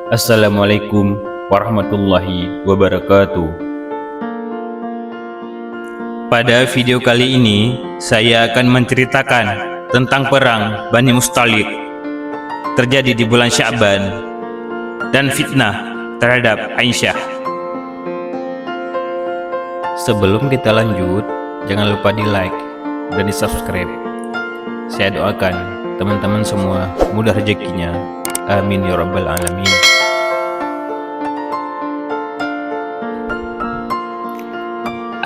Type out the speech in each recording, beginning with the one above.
Assalamualaikum warahmatullahi wabarakatuh. Pada video kali ini, saya akan menceritakan tentang perang Bani Mustalik terjadi di bulan Sya'ban dan fitnah terhadap Aisyah. Sebelum kita lanjut, jangan lupa di like dan di subscribe. Saya doakan teman-teman semua mudah rezekinya. Amin ya rabbal alamin.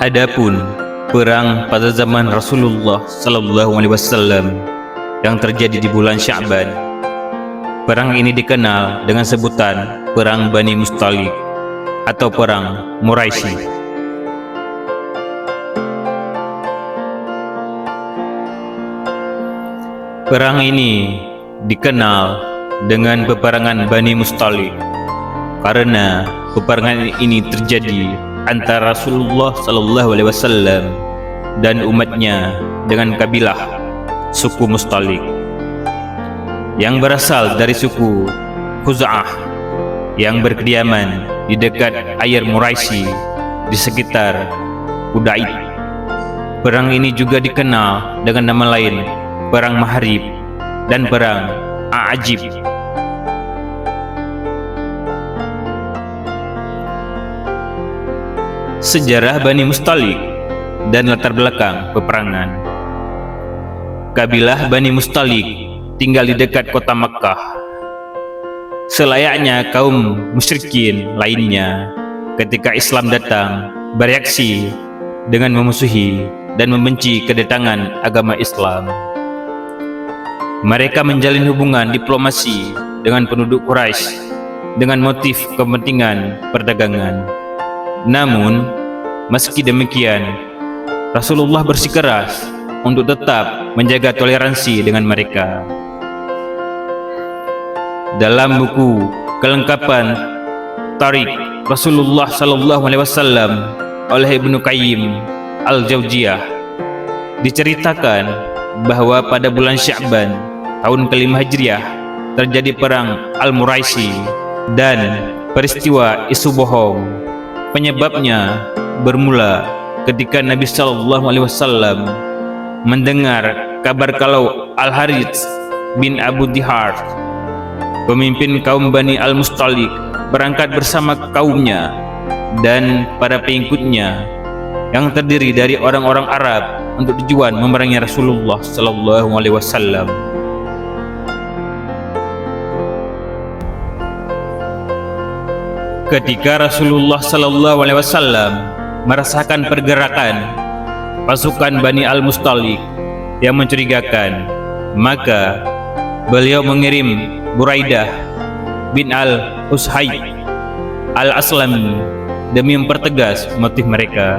Adapun perang pada zaman Rasulullah sallallahu alaihi wasallam yang terjadi di bulan Sya'ban. Perang ini dikenal dengan sebutan Perang Bani Mustalik atau Perang Muraisi. Perang ini dikenal dengan peperangan Bani Mustalik karena peperangan ini terjadi antara Rasulullah sallallahu alaihi wasallam dan umatnya dengan kabilah suku Mustalik yang berasal dari suku Khuza'ah yang berkediaman di dekat air Muraisi di sekitar Udaid. Perang ini juga dikenal dengan nama lain Perang Mahrib dan Perang A'ajib. Sejarah Bani Mustalik dan latar belakang peperangan. Kabilah Bani Mustalik tinggal di dekat kota Makkah. Selayaknya kaum musyrikin lainnya, ketika Islam datang, bereaksi dengan memusuhi dan membenci kedatangan agama Islam. Mereka menjalin hubungan diplomasi dengan penduduk Quraisy dengan motif kepentingan perdagangan. Namun, meski demikian, Rasulullah bersikeras untuk tetap menjaga toleransi dengan mereka. Dalam buku kelengkapan Tarikh Rasulullah sallallahu alaihi wasallam oleh Ibnu Qayyim Al-Jauziyah diceritakan bahwa pada bulan Sya'ban tahun ke-5 Hijriah terjadi perang Al-Muraisi dan peristiwa isu bohong. Penyebabnya bermula ketika Nabi sallallahu alaihi wasallam mendengar kabar kalau Al-Harits bin Abu Dihar, pemimpin kaum Bani Al-Mustalik, berangkat bersama kaumnya dan para pengikutnya yang terdiri dari orang-orang Arab untuk tujuan memerangi Rasulullah sallallahu alaihi wasallam. Ketika Rasulullah sallallahu alaihi wasallam merasakan pergerakan pasukan Bani Al-Mustalik yang mencurigakan, maka beliau mengirim Buraidah bin Al-Ushayb Al-Aslami demi mempertegas motif mereka.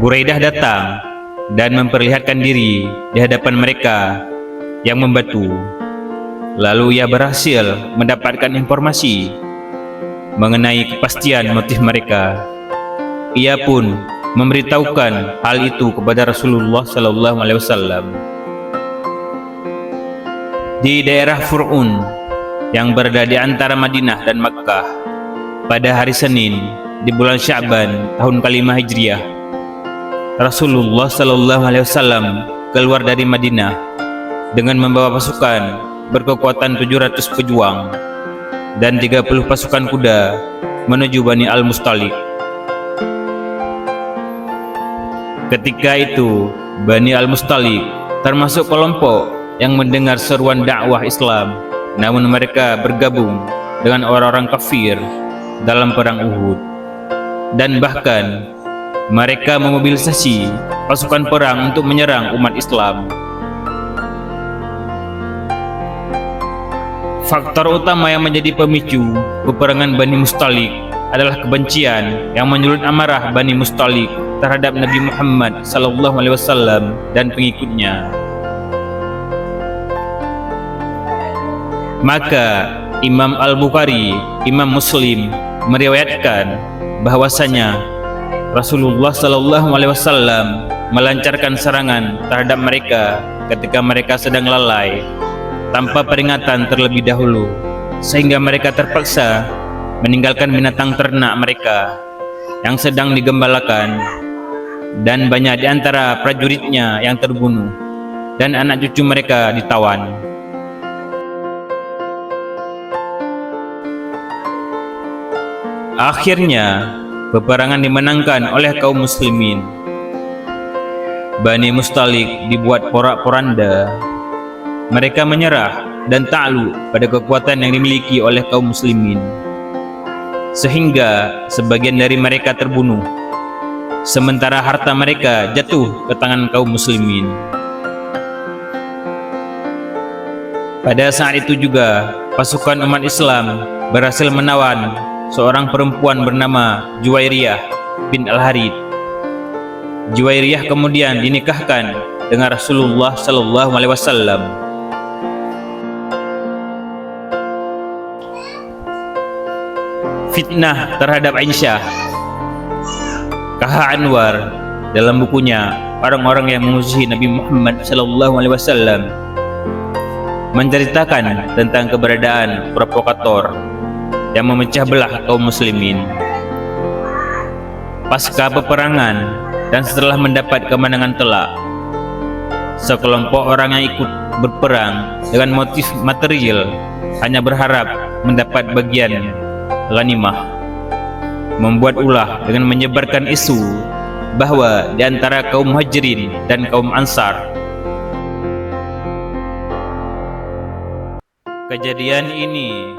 Buraidah datang dan memperlihatkan diri di hadapan mereka yang membatu. Lalu ia berhasil mendapatkan informasi mengenai kepastian motif mereka. Ia pun memberitahukan hal itu kepada Rasulullah sallallahu alaihi wasallam. Di daerah Fur'un yang berada di antara Madinah dan Makkah, pada hari Senin di bulan Sya'ban tahun ke-5 Hijriah, Rasulullah sallallahu alaihi wasallam keluar dari Madinah dengan membawa pasukan berkekuatan 700 pejuang dan 30 pasukan kuda menuju Bani Al-Mustalik. Ketika itu, Bani Al-Mustalik termasuk kelompok yang mendengar seruan dakwah Islam, namun mereka bergabung dengan orang-orang kafir dalam perang Uhud, dan bahkan mereka memobilisasi pasukan perang untuk menyerang umat Islam. Faktor utama yang menjadi pemicu peperangan Bani Mustalik adalah kebencian yang menyulut amarah Bani Mustalik terhadap Nabi Muhammad sallallahu alaihi wasallam dan pengikutnya. Maka Imam Al-Bukhari, Imam Muslim meriwayatkan bahwasanya Rasulullah sallallahu alaihi wasallam melancarkan serangan terhadap mereka ketika mereka sedang lalai tanpa peringatan terlebih dahulu. sehingga mereka terpaksa meninggalkan binatang ternak mereka yang sedang digembalakan, dan banyak di antara prajuritnya yang terbunuh dan anak cucu mereka ditawan. Akhirnya peperangan dimenangkan oleh kaum muslimin. Bani Mustalik dibuat porak-poranda. Mereka menyerah dan takluk pada kekuatan yang dimiliki oleh kaum muslimin, sehingga sebagian dari mereka terbunuh, sementara harta mereka jatuh ke tangan kaum muslimin. Pada saat itu juga pasukan umat Islam berhasil menawan seorang perempuan bernama Juwairiyah bin Al-Harith. Juwairiyah kemudian dinikahkan dengan Rasulullah sallallahu alaihi wasallam. Fitnah terhadap Aisyah. K.H. Anwar dalam bukunya Orang-orang yang Memusuhi Nabi Muhammad sallallahu alaihi wasallam menceritakan tentang keberadaan provokator yang memecah belah kaum muslimin. Pasca peperangan dan setelah mendapat kemenangan telak, sekelompok orang yang ikut berperang dengan motif material hanya berharap mendapat bagian ghanimah, membuat ulah dengan menyebarkan isu bahwa di antara kaum Muhajirin dan kaum Ansar, kejadian ini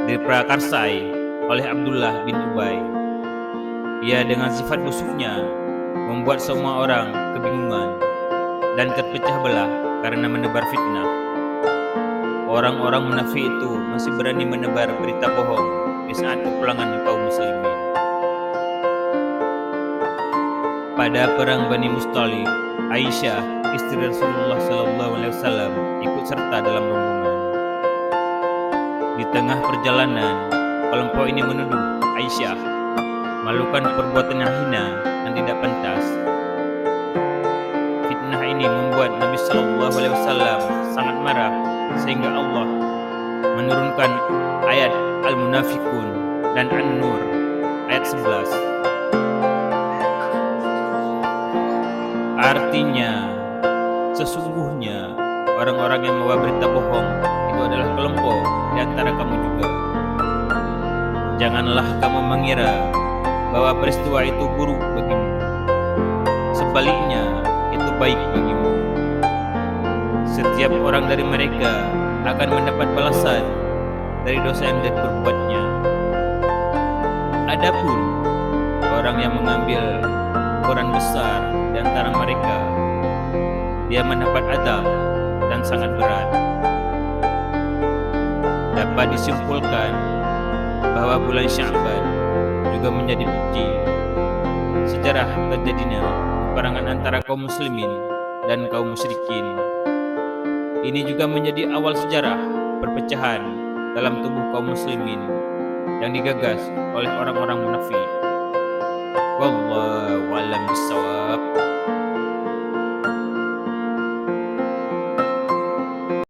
diprakarsai oleh Abdullah bin Ubay. Ia dengan sifat busuknya membuat semua orang kebingungan dan terpecah belah karena menebar fitnah. Orang-orang munafik itu masih berani menebar berita bohong di saat kepulangan kaum muslimin. Pada perang Bani Mustalik, Aisyah, istri Rasulullah SAW, ikut serta dalam rombongan. Di tengah perjalanan, kelompok ini menuduh Aisyah melakukan perbuatan yang hina dan tidak pantas. Fitnah ini membuat Nabi SAW sangat marah, sehingga Allah menurunkan ayat Al-Munafikun dan An-Nur ayat 11. Artinya, sesungguhnya orang-orang yang membawa berita bohong itu adalah kelompok di antara kamu juga. Janganlah kamu mengira bahwa peristiwa itu buruk bagimu. Sebaliknya, itu baik bagimu. Setiap orang dari mereka akan mendapat balasan dari dosa yang diperbuatnya. Adapun orang yang mengambil peran besar di antara mereka, dia mendapat azab dan sangat berat. Dapat disimpulkan bahwa bulan Sya'ban juga menjadi bukti sejarah terjadinya peperangan antara kaum muslimin dan kaum musyrikin. Ini juga menjadi awal sejarah perpecahan dalam tubuh kaum muslimin yang digagas oleh orang-orang munafik. Wallahu a'lam bishawab.